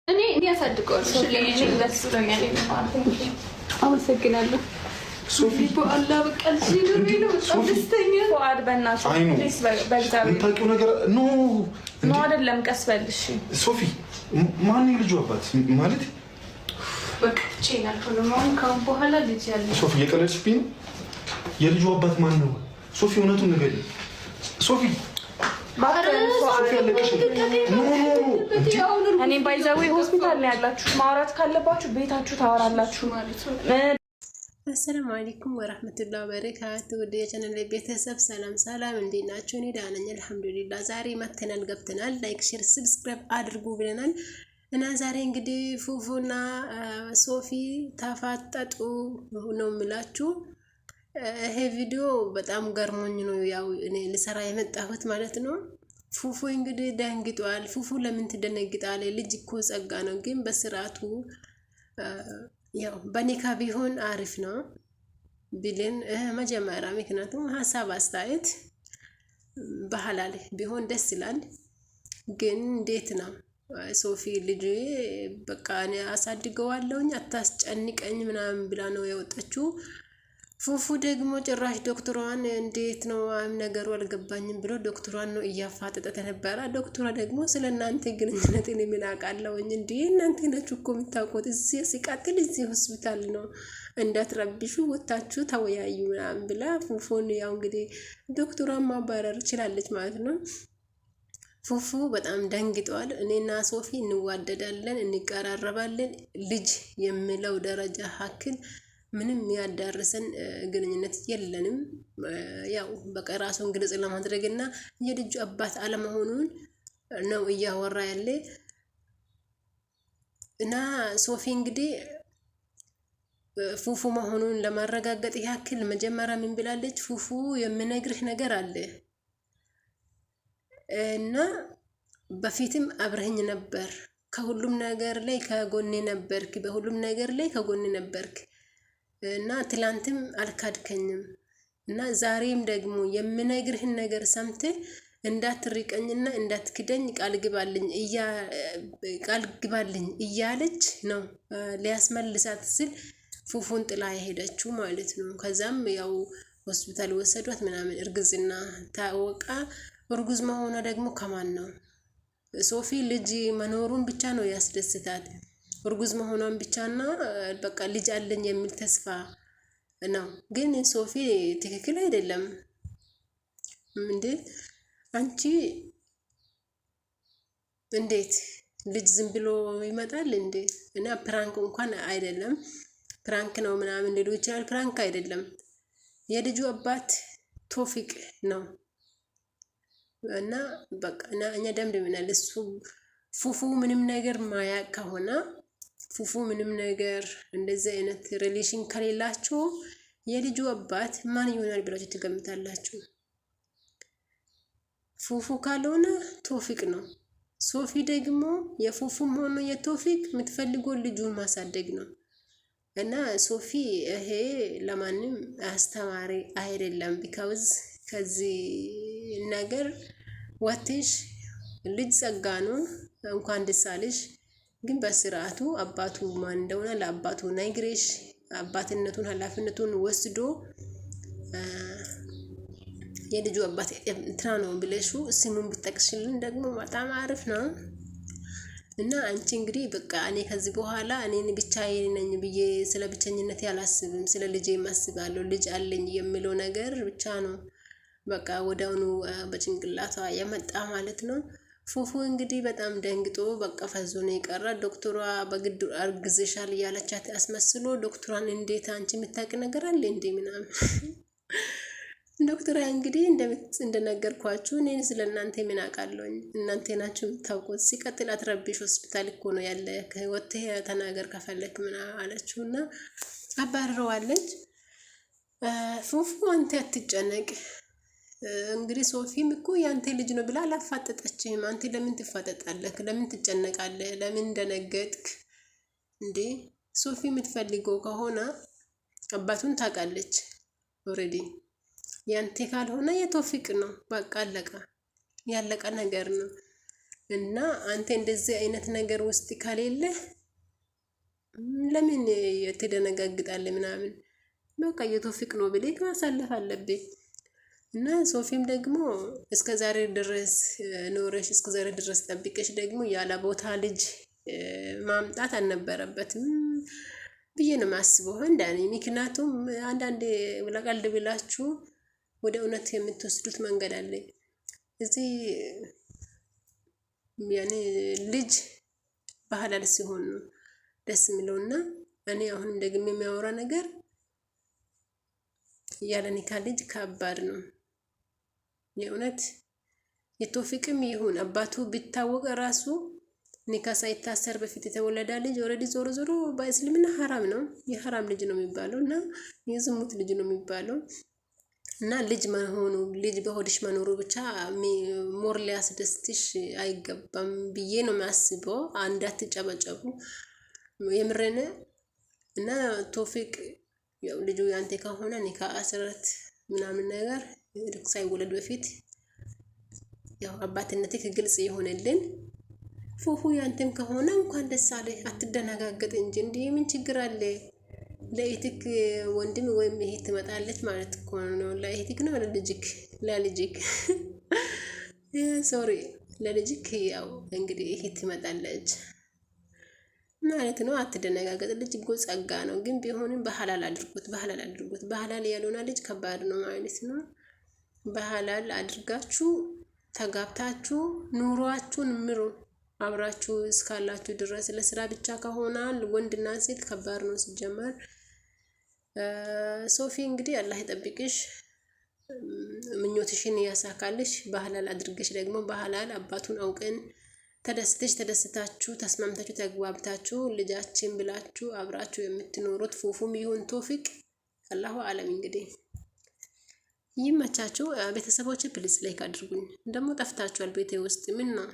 እኔ ያሳድገዋል። አመሰግናለሁ ሶፊ። በአላህ በቃ ሲሉኝ ነው በጣም ደስተኛ ፉአድ። በእናትሽ የምታውቂው ነገር ኖ አይደለም። ቀስ በልሽ ሶፊ። ማን ልጁ አባት ማለት በቃ ብቻዬን አልሆነም። አሁን ካሁን በኋላ ልጅ ያለ ሶፊ። እየቀለድሽብኝ ነው። የልጁ አባት ማን ነው ሶፊ? እውነቱን ንገሪኝ ሶፊ። እኔ ባይዘዌ ሆስፒታል ነው ያላችሁ። ማውራት ካለባችሁ ቤታችሁ ታወራላችሁ ማለት ነው። አሰላሙ አለይኩም ወራህመቱላሂ ወበረካቱ። ወደ የቻናል ቤተሰብ ሰላም ሰላም፣ እንዴት ናችሁ? እኔ ደህና ነኝ አልሐምዱሊላህ። ዛሬ መተናል ገብተናል። ላይክ ሼር ሰብስክራይብ አድርጉ ብለናል እና ዛሬ እንግዲህ ፉፉና ሶፊ ተፋጠጡ ነው የምላችሁ። ይሄ ቪዲዮ በጣም ገርሞኝ ነው ያው እኔ ልሰራ የመጣሁት ማለት ነው። ፉፉ እንግዲህ ደንግጧል። ፉፉ ለምን ትደነግጣለህ? ልጅ እኮ ጸጋ ነው። ግን በስርዓቱ ያው በኒካ ቢሆን አሪፍ ነው ቢልን መጀመሪያ፣ ምክንያቱም ሀሳብ አስተያየት በሐላል ቢሆን ደስ ይላል። ግን እንዴት ነው ሶፊ ልጅ በቃ እኔ አሳድገዋለሁኝ አታስጨንቀኝ ምናምን ብላ ነው የወጣችው። ፉፉ ደግሞ ጭራሽ ዶክተሯን እንዴት ነው ነገሩ አልገባኝም ብሎ ዶክተሯን ነው እያፋጠጠ ተነበረ። ዶክተሯ ደግሞ ስለ እናንተ ግንኙነት እኔ ምን አውቃለሁኝ እንዴ? እናንተ ናችሁ እኮ የምታውቁት። እዚህ ሲቀጥል እዚህ ሆስፒታል ነው እንዳትረብሹ ወታችሁ ተወያዩ ምናምን ብላ ፉፉን ያው እንግዲህ ዶክተሯን ማባረር ችላለች ማለት ነው። ፉፉ በጣም ደንግጧል። እኔና ሶፊ እንዋደዳለን፣ እንቀራረባለን። ልጅ የሚለው ደረጃ ሀክል ምንም ያዳረሰን ግንኙነት የለንም። ያው በቃ ራሱን ግልጽ ለማድረግ እና የልጁ አባት አለመሆኑን ነው እያወራ ያለ እና ሶፊ እንግዲህ ፉፉ መሆኑን ለማረጋገጥ ያክል መጀመሪያ ምን ብላለች? ፉፉ የምነግርህ ነገር አለ እና በፊትም አብረኸኝ ነበር፣ ከሁሉም ነገር ላይ ከጎኔ ነበርክ፣ በሁሉም ነገር ላይ ከጎኔ ነበርክ እና ትላንትም አልካድከኝም እና ዛሬም ደግሞ የምነግርህን ነገር ሰምተህ እንዳትርቀኝና እንዳትክደኝ ቃል ግባልኝ እያለች ነው ሊያስመልሳት ስል ፉፉን ጥላ የሄደችው ማለት ነው። ከዛም ያው ሆስፒታል ወሰዷት ምናምን፣ እርግዝና ታወቃ። እርጉዝ መሆኗ ደግሞ ከማን ነው? ሶፊ ልጅ መኖሩን ብቻ ነው ያስደስታት፣ እርጉዝ መሆኗን ብቻና በቃ ልጅ አለኝ የሚል ተስፋ ነው። ግን ሶፊ ትክክል አይደለም እንዴ! አንቺ እንዴት ልጅ ዝም ብሎ ይመጣል እንዴ? እና ፕራንክ እንኳን አይደለም፣ ፕራንክ ነው ምናምን ሊሉ ይችላል። ፕራንክ አይደለም። የልጁ አባት ቶፊቅ ነው እና በቃ እኛ ደምድመናል። እሱ ፉፉ ምንም ነገር ማያቅ ከሆነ ፉፉ ምንም ነገር እንደዚህ አይነት ሪሌሽን ከሌላችሁ የልጁ አባት ማን ይሆናል ብላችሁ ትገምታላችሁ? ፉፉ ካልሆነ ቶፊቅ ነው። ሶፊ ደግሞ የፉፉም ሆኖ የቶፊቅ የምትፈልገው ልጁን ማሳደግ ነው እና ሶፊ ይሄ ለማንም አስተማሪ አይደለም። ቢካውዝ ከዚህ ነገር ወጥሽ ልጅ ጸጋ ነው፣ እንኳን ደስ አለሽ። ግን በስርዓቱ አባቱ ማን እንደሆነ ለአባቱ ነግሬሽ አባትነቱን ኃላፊነቱን ወስዶ የልጁ አባት እንትና ነው ብለሹ ስሙን ብጠቅሽልን ደግሞ በጣም አሪፍ ነው እና አንቺ እንግዲህ በቃ እኔ ከዚህ በኋላ እኔን ብቻዬን ነኝ ብዬ ስለ ብቸኝነት ያላስብም፣ ስለ ልጄ ማስባለሁ፣ ልጅ አለኝ የሚለው ነገር ብቻ ነው በቃ ወዲያውኑ በጭንቅላቷ የመጣ ማለት ነው። ፉፉ እንግዲህ በጣም ደንግጦ በቃ ፈዞ ነው የቀረ። ዶክተሯ በግድ አርግዝሻል እያለቻት አስመስሎ ዶክተሯን እንዴት አንቺ የምታውቂ ነገር አለ እንዴ ምናምን ዶክተሯ እንግዲህ እንደነገርኳችሁ እኔ ስለ እናንተ ምን አውቃለሁኝ? እናንተ ናችሁ የምታውቁት። ሲቀጥል አትረብሽ፣ ሆስፒታል እኮ ነው ያለ፣ ወጥተህ ተናገር ከፈለክ ምናምን አለችውና አባረረዋለች። ፉፉ አንተ አትጨነቅ እንግዲህ ሶፊም እኮ ያንተ ልጅ ነው ብላ አላፋጠጠችህም። አንተ ለምን ትፋጠጣለህ? ለምን ትጨነቃለህ? ለምን ደነገጥክ እንዴ? ሶፊ የምትፈልገው ከሆነ አባቱን ታውቃለች ኦልሬዲ። ያንተ ካልሆነ የቶፊቅ ነው በቃ አለቀ፣ ያለቀ ነገር ነው። እና አንተ እንደዚህ አይነት ነገር ውስጥ ከሌለ ለምን ትደነጋግጣለህ ምናምን? በቃ የቶፊቅ ነው ብለህ ማሳለፍ አለብህ። እና ሶፊም ደግሞ እስከ ዛሬ ድረስ ኖረሽ እስከ ዛሬ ድረስ ጠብቀሽ ደግሞ ያለ ቦታ ልጅ ማምጣት አልነበረበትም ብዬ ነው የማስበው እንደኔ። ምክንያቱም አንዳንዴ ለቀልድ ብላችሁ ወደ እውነት የምትወስዱት መንገድ አለ። እዚህ ያኔ ልጅ ባህላል ሲሆን ነው ደስ የሚለውና እኔ አሁን ደግሞ የሚያወራ ነገር ያለ ኒካ ልጅ ከባድ ነው የእውነት። የቶፊቅም ይሁን አባቱ ቢታወቅ ራሱ ኒካ ሳይታሰር በፊት የተወለደ ልጅ ኦልሬዲ ዞሮ ዞሮ በእስልምና ሐራም ነው፣ የሐራም ልጅ ነው የሚባለው እና የዝሙት ልጅ ነው የሚባለው። እና ልጅ መሆኑ ልጅ በሆድሽ መኖሩ ብቻ ሞር ሊያስደስትሽ አይገባም ብዬ ነው የሚያስበው። እንዳትጨበጨቡ የምረነ። እና ቶፊቅ ያው ልጁ ያንተ ከሆነ ኒካ አስረት ምናምን ነገር ሳይወለድ በፊት ያው አባትነትህ ግልጽ ይሆንልን። ፉፉ ያንተም ከሆነ እንኳን ደስ አለ፣ አትደነጋገጥ እንጂ እንዴ ምን ችግር አለ? ለእህትክ ወንድም ወይም እህት ትመጣለች ማለት እኮ ነው። ለእህትክ ነው ለልጅክ? ለልጅክ ሶሪ ለልጅክ ያው እንግዲህ እህት ትመጣለች ማለት ነው። አትደነጋገጥ። ልጅ እኮ ጸጋ ነው፣ ግን ቢሆንም በሐላል አድርጉት፣ በሐላል አድርጉት። በሐላል ያልሆነ ልጅ ከባድ ነው ማለት ነው። በሐላል አድርጋችሁ ተጋብታችሁ ኑሯችሁን ምሩ። አብራችሁ እስካላችሁ ድረስ ለስራ ብቻ ከሆነ ወንድና ሴት ከባድ ነው ሲጀመር። ሶፊ እንግዲህ አላህ ይጠብቅሽ፣ ምኞትሽን ያሳካልሽ። በሐላል አድርገሽ ደግሞ በሐላል አባቱን አውቀን ተደስታችሁ ተስማምታችሁ ተግባብታችሁ ልጃችን ብላችሁ አብራችሁ የምትኖሩት ፉፉም ይሁን ቶፊቅ አላሁ አለም። እንግዲህ ይመቻችሁ ቤተሰቦች። ፕሊስ ላይክ አድርጉኝ። ደግሞ ጠፍታችኋል ቤቴ ውስጥ ምን ነው